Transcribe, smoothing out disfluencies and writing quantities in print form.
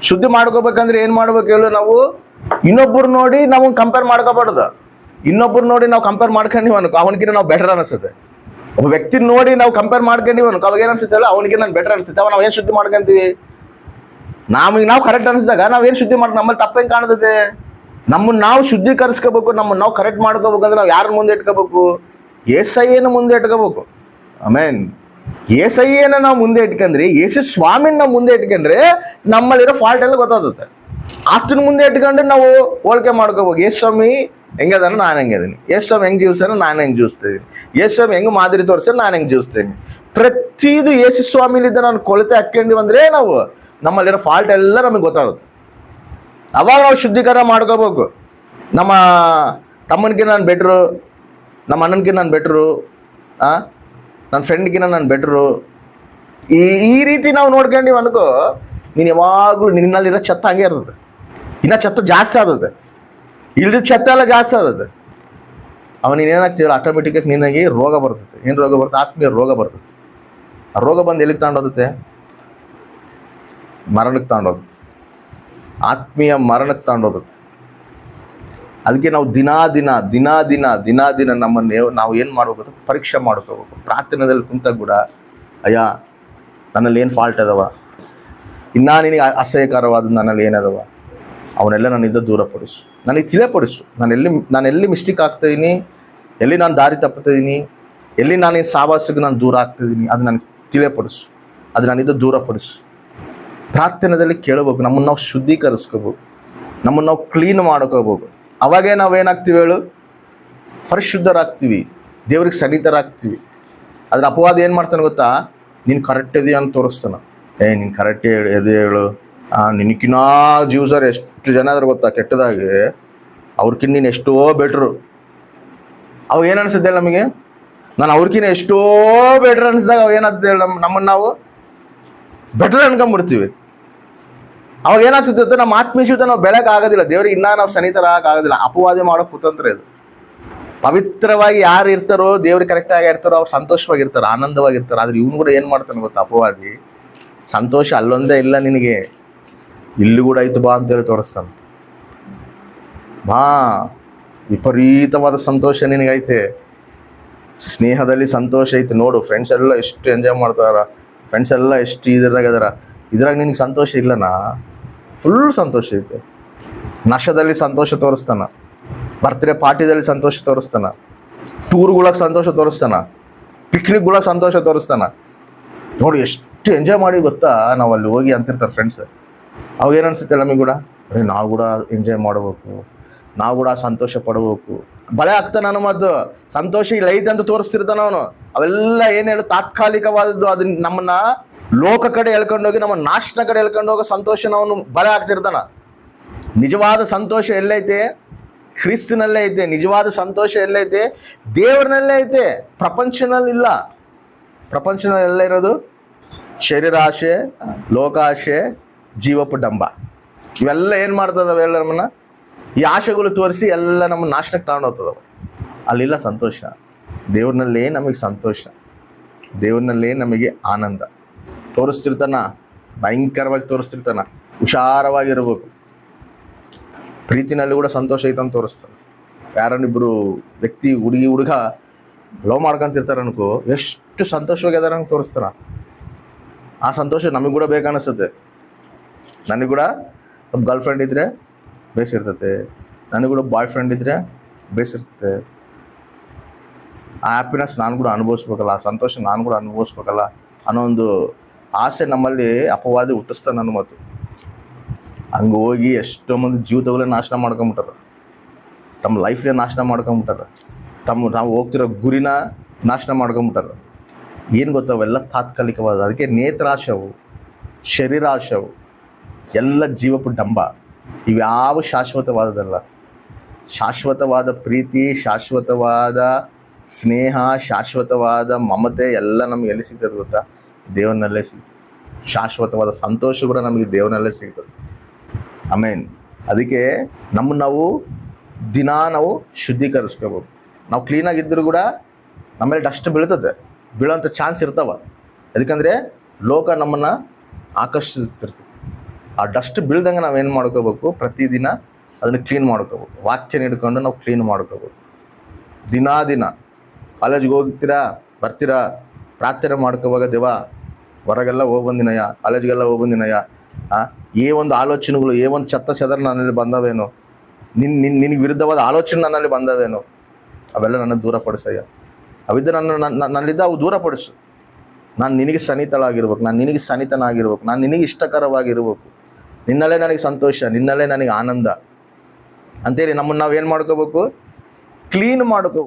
ಶುದ್ಧಿ ಮಾಡ್ಕೋಬೇಕಂದ್ರೆ ಏನ್ ಮಾಡ್ಬೇಕು ಹೇಳು? ನಾವು ಇನ್ನೊಬ್ಬರು ನೋಡಿ ನಾವು ಕಂಪೇರ್ ಮಾಡ್ಕೋಬಾರ್ದು. ಇನ್ನೊಬ್ರು ನೋಡಿ ನಾವು ಕಂಪೇರ್ ಮಾಡ್ಕೊಂಡಿವ್ ಅನ್ಕೋ, ಅವನಿಗಿನ ನಾವು ಬೆಟರ್ ಅನಿಸುತ್ತೆ. ಒಬ್ಬ ವ್ಯಕ್ತಿ ನೋಡಿ ನಾವು ಕಂಪೇರ್ ಮಾಡ್ಕೊಂಡಿವ್ ಅನ್ಕೋ, ಅವಾಗ ಏನ್ ಅನ್ಸುತ್ತೆ? ಅವನಿಗೆ ನಾನು ಬೆಟರ್ ಅನ್ಸುತ್ತೆ. ಅವಾಗ ನಾವ್ ಏನ್ ಶುದ್ಧಿ ಮಾಡ್ಕೊಂತೀವಿ? ನಾವು ಕರೆಕ್ಟ್ ಅನಿಸಿದಾಗ ನಾವೇನ್ ಶುದ್ಧಿ ನಮ್ಮಲ್ಲಿ ತಪ್ಪೇನ್ ಕಾಣುತ್ತೆ? ನಮ್ಮನ್ನ ನಾವು ಶುದ್ಧೀಕರಿಸ್ಕೋಬೇಕು, ನಮ್ಮನ್ನ ನಾವು ಕರೆಕ್ಟ್ ಮಾಡ್ಕೋಬೇಕಂದ್ರೆ ನಾವು ಯಾರ ಮುಂದೆ ಇಟ್ಕೋಬೇಕು? ಏಸಯ್ಯನ ಮುಂದೆ ಇಟ್ಕೋಬೇಕು. ಆಮೇನ್. ಏಸಯ್ಯನ ನಾವು ಮುಂದೆ ಇಟ್ಕೊಂಡ್ರಿ, ಯೇಸು ಸ್ವಾಮಿನ ನಾವು ಮುಂದೆ ಇಟ್ಕೊಂಡ್ರೆ ನಮ್ಮಲ್ಲಿರೋ ಫಾಲ್ಟ್ ಎಲ್ಲ ಗೊತ್ತಾಗುತ್ತೆ. ಆತನ ಮುಂದೆ ಇಟ್ಕೊಂಡ್ರೆ ನಾವು ಹೋಲಿಕೆ ಮಾಡ್ಕೋಬೇಕು. ಯೇಸು ಸ್ವಾಮಿ ಹೆಂಗದಾನ, ನಾನು ಹೆಂಗಿದ್ದೀನಿ. ಯೇಸು ಸ್ವಾಮಿ ಹೆಂಗ್ ಜೀವಿಸ್ತಾನ, ನಾನು ಹೆಂಗ್ ಜೀವಿಸ್ತೀನಿ. ಯೇಸು ಸ್ವಾಮಿ ಹೆಂಗ್ ಮಾದರಿ ತೋರಿಸ್ತಾನೆ, ನಾನು ಹೆಂಗ್ ಜೀವಿಸ್ತೀನಿ. ಪ್ರತಿದು ಯೇಸು ಸ್ವಾಮಿಲಿದ್ದ ನಾನು ಕೊಳತೆ ಹಾಕೊಂಡಿವಿ ಅಂದ್ರೆ ನಾವು ನಮ್ಮಲ್ಲಿರೋ ಫಾಲ್ಟ್ ಎಲ್ಲ ನಮಗೆ ಗೊತ್ತಾಗುತ್ತೆ. ಅವಾಗ ನಾವು ಶುದ್ಧೀಕರಣ ಮಾಡ್ಕೋಬೇಕು. ನಮ್ಮ ತಮ್ಮನಿಗೆ ನಾನು ಬೆಟ್ರು, ನಮ್ಮ ಅಣ್ಣನಿಗೆ ನಾನು ಬೆಟ್ರು, ನನ್ನ ಫ್ರೆಂಡ್ಗಿನ ನಾನು ಬೆಟ್ರು, ಈ ರೀತಿ ನಾವು ನೋಡ್ಕೊಂಡಿವಿ ಅನ್ಕೋ, ನೀನು ಯಾವಾಗಲೂ ನಿನ್ನಲ್ಲಿರೋ ಚೆತ್ತ ಹಂಗೆ ಇರ್ತದೆ. ಇನ್ನ ಚೆತ್ತ ಜಾಸ್ತಿ ಆಗುತ್ತೆ, ಇಲ್ದಿದ್ದ ಚೆತ್ತ ಎಲ್ಲ ಜಾಸ್ತಿ ಆಗುತ್ತೆ. ನೀನೇನಾಗ್ತೀರ, ಆಟೋಮೆಟಿಕಾಗಿ ನಿನಗೆ ರೋಗ ಬರ್ತದೆ. ಏನು ರೋಗ ಬರ್ತದೆ? ಆತ್ಮೀಯ ರೋಗ ಬರ್ತದೆ. ಆ ರೋಗ ಬಂದು ಎಲ್ಲಿಗೆ ತಗೊಂಡೋಗುತ್ತೆ? ಮರಣಕ್ಕೆ ತಗೊಂಡೋಗುತ್ತೆ. ಆತ್ಮೀಯ ಮರಣಕ್ಕೆ ತಗೊಂಡೋಗುತ್ತೆ. ಅದಕ್ಕೆ ನಾವು ದಿನ ನಮ್ಮನ್ನು ನಾವು ಏನು ಮಾಡ್ಬೇಕು? ಪರೀಕ್ಷೆ ಮಾಡ್ಕೋಬೇಕು. ಪ್ರಾರ್ಥನೆಯಲ್ಲಿ ಕುಂತಾಗ ಕೂಡ, ಅಯ್ಯ ನನ್ನಲ್ಲಿ ಏನು ಫಾಲ್ಟ್ ಅದಾವ, ಇನ್ನೂ ನಿನಗೆ ಅಸಹ್ಯಕರವಾದ ನನ್ನಲ್ಲಿ ಏನದವ, ಅವನ್ನೆಲ್ಲ ನನ್ನಿಂದ ದೂರಪಡಿಸು, ನನಗೆ ತಿಳಿಯಪಡಿಸು. ನಾನು ಎಲ್ಲಿ ಮಿಸ್ಟೇಕ್ ಆಗ್ತಾಯಿದ್ದೀನಿ, ಎಲ್ಲಿ ನಾನು ದಾರಿ ತಪ್ಪುತ್ತಿದ್ದೀನಿ, ಎಲ್ಲಿ ನಾನು ಸಾವಾಸಕ್ಕೆ ನಾನು ದೂರ ಆಗ್ತಾಯಿದ್ದೀನಿ, ಅದು ನನಗೆ ತಿಳಿಯಪಡಿಸು, ಅದು ನನ್ನಿಂದ ದೂರಪಡಿಸು. ಪ್ರಾರ್ಥನೆಯಲ್ಲಿ ಕೇಳಬೇಕು. ನಮ್ಮನ್ನು ನಾವು ಶುದ್ಧೀಕರಿಸ್ಕೋಬೇಕು, ನಮ್ಮನ್ನು ನಾವು ಕ್ಲೀನ್ ಮಾಡ್ಕೋಬೇಕು. ಅವಾಗೇ ನಾವೇನಾಗ್ತೀವಿ ಹೇಳು? ಪರಿಶುದ್ಧರಾಗ್ತೀವಿ, ದೇವ್ರಿಗೆ ಸನ್ನಿಹಿತರಾಗ್ತೀವಿ. ಅದ್ರ ಅಪವಾದ ಏನು ಮಾಡ್ತಾನೆ ಗೊತ್ತಾ? ನೀನು ಕರೆಕ್ಟ್ ಇದೆಯಾ ಅಂತ ತೋರಿಸ್ತಾನ. ನೀನು ಕರೆಕ್ಟ್ ಎದೆ ಹೇಳು, ನಿನಕಿನ್ನ ಜೀವ್ಸರ್ ಎಷ್ಟು ಜನ ಆದ್ರೆ ಗೊತ್ತಾ ಕೆಟ್ಟದಾಗಿ, ಅವ್ರಕಿನ್ನ ನೀನು ಎಷ್ಟೋ ಬೆಟ್ರು. ಅವಾಗ ಏನು ಅನಿಸುತ್ತೆ ನಮಗೆ? ನಾನು ಅವ್ರಕಿನ್ನ ಎಷ್ಟೋ ಬೆಟ್ರ್ ಅನಿಸಿದಾಗ ಅವಾಗ ಏನಾಗ್ತದೆ ಹೇಳಿ? ನಮ್ಮನ್ನು ನಾವು ಬೆಟರ್ ಅನ್ಕೊಂಡ್ಬಿಡ್ತೀವಿ. ಅವಾಗ ಏನಾಗ್ತಿತ್ತು? ನಮ್ಮ ಆತ್ಮೀಯ ಜೀವಿತ ನಾವು ಬೆಳಗ್ಗೆ ಆಗೋದಿಲ್ಲ, ದೇವ್ರಿಗೆ ಇನ್ನೂ ನಾವು ಸನ್ನಿಹಿತರಾಗೋದಿಲ್ಲ. ಅಪವಾದ ಮಾಡೋ ಕುತಂತ್ರ ಇದು. ಪವಿತ್ರವಾಗಿ ಯಾರು ಇರ್ತಾರೋ, ದೇವ್ರಿಗೆ ಕರೆಕ್ಟಾಗಿ ಇರ್ತಾರೋ, ಅವ್ರು ಸಂತೋಷವಾಗಿರ್ತಾರೆ, ಆನಂದವಾಗಿರ್ತಾರೆ. ಆದ್ರೆ ಇವನು ಕೂಡ ಏನು ಮಾಡ್ತಾನೆ ಗೊತ್ತಾ? ಅಪವಾದಿ ಸಂತೋಷ ಅಲ್ಲೊಂದೇ ಇಲ್ಲ ನಿನಗೆ, ಇಲ್ಲಿ ಕೂಡ ಐತು ಬಾ ಅಂತೇಳಿ ತೋರಿಸ್ತಾನೆ. ಬಾ, ವಿಪರೀತವಾದ ಸಂತೋಷ ನಿನಗೈತೆ, ಸ್ನೇಹದಲ್ಲಿ ಸಂತೋಷ ಐತೆ. ನೋಡು, ಫ್ರೆಂಡ್ಸ್ ಎಲ್ಲ ಎಷ್ಟು ಎಂಜಾಯ್ ಮಾಡ್ತಾರ, ಫ್ರೆಂಡ್ಸ್ ಎಲ್ಲ ಎಷ್ಟು ಇದ್ರಾಗ ನಿನಗೆ ಸಂತೋಷ ಇಲ್ಲನಾ? ಫುಲ್ ಸಂತೋಷ ಐತೆ. ನಶದಲ್ಲಿ ಸಂತೋಷ ತೋರಿಸ್ತಾನ, ಬರ್ತ್ಡೇ ಪಾರ್ಟಿದಲ್ಲಿ ಸಂತೋಷ ತೋರಿಸ್ತಾನ, ಟೂರ್ಗಳಿಗೆ ಸಂತೋಷ ತೋರಿಸ್ತಾನ, ಪಿಕ್ನಿಕ್ಗಳಿಗೆ ಸಂತೋಷ ತೋರಿಸ್ತಾನ. ನೋಡಿ ಎಷ್ಟು ಎಂಜಾಯ್ ಮಾಡಿ ಗೊತ್ತಾ ನಾವು ಅಲ್ಲಿ ಹೋಗಿ ಅಂತಿರ್ತಾರೆ ಫ್ರೆಂಡ್ಸ್. ಅವಾಗ ಏನು ಅನಿಸುತ್ತೆ ನಮಗೆ ಕೂಡ? ನಾವು ಕೂಡ ಎಂಜಾಯ್ ಮಾಡಬೇಕು, ನಾವು ಕೂಡ ಸಂತೋಷ ಪಡಬೇಕು. ಬಳೆ ಆಗ್ತಾನೆ ನಮ್ಮದು ಸಂತೋಷ ಇಲ್ಲ ಐತೆ ಅಂತ ತೋರಿಸ್ತಿರ್ತಾನ ಅವನು. ಅವೆಲ್ಲ ಏನು ಹೇಳು? ತಾತ್ಕಾಲಿಕವಾದದ್ದು. ಅದನ್ನ ನಮ್ಮನ್ನ ಲೋಕ ಕಡೆ ಎಳ್ಕೊಂಡೋಗಿ ನಮ್ಮ ನಾಶನ ಕಡೆ ಎಳ್ಕೊಂಡು ಹೋಗೋ ಸಂತೋಷನ ಅವನು ಬಳೆ ಆಗ್ತಿರ್ತಾನ. ನಿಜವಾದ ಸಂತೋಷ ಎಲ್ಲೈತೆ? ಕ್ರಿಸ್ತನಲ್ಲೇ ಐತೆ. ನಿಜವಾದ ಸಂತೋಷ ಎಲ್ಲೈತೆ? ದೇವರನಲ್ಲೇ ಐತೆ, ಪ್ರಪಂಚನಲ್ಲಿಲ್ಲ. ಪ್ರಪಂಚನಲ್ಲಿ ಎಲ್ಲ ಇರೋದು ಶರೀರಾಶೆ, ಲೋಕಾಶೆ, ಜೀವಪು ಡಂಬ. ಇವೆಲ್ಲ ಏನು ಮಾಡ್ತದವ ಎಲ್ಲ? ನಮ್ಮನ್ನ ಈ ಆಶೆಗಳು ತೋರಿಸಿ ಎಲ್ಲ ನಮ್ಮ ನಾಶನಕ್ಕೆ ತಗೊಂಡು ಹೋಗ್ತದವ. ಅಲ್ಲಿಲ್ಲ ಸಂತೋಷ. ದೇವ್ರನಲ್ಲೇ ನಮಗೆ ಸಂತೋಷ, ದೇವ್ರನಲ್ಲೇ ನಮಗೆ ಆನಂದ. ತೋರಿಸ್ತಿರ್ತಾನ, ಭಯಂಕರವಾಗಿ ತೋರಿಸ್ತಿರ್ತಾನ. ಹುಷಾರವಾಗಿರ್ಬೇಕು. ಪ್ರೀತಿನಲ್ಲಿ ಕೂಡ ಸಂತೋಷ ಐತಂತ ತೋರಿಸ್ತಾನೆ. ಯಾರನ್ನಿಬ್ಬರು ವ್ಯಕ್ತಿ, ಹುಡುಗ ಲವ್ ಮಾಡ್ಕೊಂತಿರ್ತಾರೆ ಅನ್ಕೋ, ಎಷ್ಟು ಸಂತೋಷವಾಗಿ ಅದಾರ ಹಂಗೆ ತೋರಿಸ್ತಾರ. ಆ ಸಂತೋಷ ನಮಗೆ ಕೂಡ ಬೇಕನ್ನಿಸುತ್ತೆ. ನನಗೆ ಕೂಡ ಒಬ್ಬ ಗರ್ಲ್ ಫ್ರೆಂಡ್ ಇದ್ದರೆ ಬೇಸಿರ್ತತೆ, ನನಗೆ ಕೂಡ ಬಾಯ್ ಫ್ರೆಂಡ್ ಇದ್ದರೆ ಬೇಸಿರ್ತತೆ. ಆ ಹ್ಯಾಪಿನೆಸ್ ನಾನು ಕೂಡ ಅನುಭವಿಸ್ಬೇಕಲ್ಲ, ಆ ಸಂತೋಷ ನಾನು ಕೂಡ ಅನುಭವಿಸ್ಬೇಕಲ್ಲ ಅನ್ನೋ ಒಂದು ಆಸೆ ನಮ್ಮಲ್ಲಿ ಅಪವಾದಿ ಹುಟ್ಟಿಸ್ತಾನೆ ನನ್ನ ಮಾತು. ಹಂಗೆ ಹೋಗಿ ಎಷ್ಟೋ ಮಂದಿ ಜೀವಿತಗಳೇ ನಾಶನ ಮಾಡ್ಕೊಂಬಿಟ್ಟಾರ, ತಮ್ಮ ಲೈಫ್ನೇ ನಾಶನ ಮಾಡ್ಕೊಂಬಿಟ್ಟಾರ, ನಾವು ಹೋಗ್ತಿರೋ ಗುರಿನ ನಾಶನ ಮಾಡ್ಕೊಂಬಿಟ್ಟಾರ. ಏನು ಗೊತ್ತವೆಲ್ಲ ತಾತ್ಕಾಲಿಕವಾದ. ಅದಕ್ಕೆ ನೇತ್ರಾಶವು, ಶರೀರಾಶವು ಎಲ್ಲ ಜೀವಪು ಡಂಬ. ಇವ್ಯಾವ ಶಾಶ್ವತವಾದದಲ್ಲ. ಶಾಶ್ವತವಾದ ಪ್ರೀತಿ, ಶಾಶ್ವತವಾದ ಸ್ನೇಹ, ಶಾಶ್ವತವಾದ ಮಮತೆ ಎಲ್ಲ ನಮ್ಗೆ ಎಲ್ಲಿ ಸಿಗ್ತದೆ ಗೊತ್ತಾ? ದೇವನಲ್ಲೇ ಸಿಗ್ತದೆ. ಶಾಶ್ವತವಾದ ಸಂತೋಷ ಕೂಡ ನಮಗೆ ದೇವನಲ್ಲೇ ಸಿಗ್ತದೆ. ಆಮೇನ್. ಅದಕ್ಕೆ ನಾವು ನಾವು ಶುದ್ಧೀಕರಿಸ್ಕೋಬೇಕು. ನಾವು ಕ್ಲೀನಾಗಿದ್ದರೂ ಕೂಡ ನಮ್ಮಲ್ಲಿ ಡಸ್ಟ್ ಬೀಳ್ತದೆ, ಬೀಳೋಂಥ ಚಾನ್ಸ್ ಇರ್ತಾವ. ಅದಕ್ಕಂದರೆ ಲೋಕ ನಮ್ಮನ್ನು ಆಕರ್ಷಿಸ್ತಿರ್ತದೆ. ಆ ಡಸ್ಟ್ ಬೀಳ್ದಂಗೆ ನಾವೇನು ಮಾಡ್ಕೋಬೇಕು, ಪ್ರತಿದಿನ ಅದನ್ನು ಕ್ಲೀನ್ ಮಾಡ್ಕೋಬೇಕು. ವಾಕ್ಯನ ಹಿಡ್ಕೊಂಡು ನಾವು ಕ್ಲೀನ್ ಮಾಡ್ಕೋಬೇಕು. ದಿನ ಕಾಲೇಜ್ಗೆ ಹೋಗ್ತೀರಾ, ಬರ್ತೀರಾ, ಪ್ರಾರ್ಥನೆ ಮಾಡ್ಕೋವಾಗ ದೇವ ಹೊರಗೆಲ್ಲ ಹೋಗಿ ಬಂದಿನಯ್ಯ, ಕಾಲೇಜ್ಗೆಲ್ಲ ಹೋಗಿ ಬಂದಿನಯ್ಯ, ಒಂದು ಆಲೋಚನೆಗಳು, ಒಂದು ಚೆತ್ತ ಚೆದರ್ ನನ್ನಲ್ಲಿ ಬಂದವೇನು, ನಿನಗೆ ವಿರುದ್ಧವಾದ ಆಲೋಚನೆ ನನ್ನಲ್ಲಿ ಬಂದವೇನು, ಅವೆಲ್ಲ ನನ್ನ ದೂರಪಡಿಸಯ್ಯ. ಅವಿದ್ದ ನನ್ನಿಂದ ಅವು ದೂರಪಡಿಸು. ನಾನು ನಿನಗೆ ಸನಿತಳಾಗಿರ್ಬೇಕು, ನಾನು ನಿನಗೆ ಸನಿತನಾಗಿರ್ಬೇಕು, ನಾನು ನಿನಗೆ ಇಷ್ಟಕರವಾಗಿರ್ಬೇಕು, ನಿನ್ನಲ್ಲೇ ನನಗೆ ಸಂತೋಷ, ನಿನ್ನಲ್ಲೇ ನನಗೆ ಆನಂದ ಅಂತೇಳಿ ನಮ್ಮನ್ನು ನಾವು ಏನು ಮಾಡ್ಕೋಬೇಕು, ಕ್ಲೀನ್ ಮಾಡ್ಕೋಬೇಕು.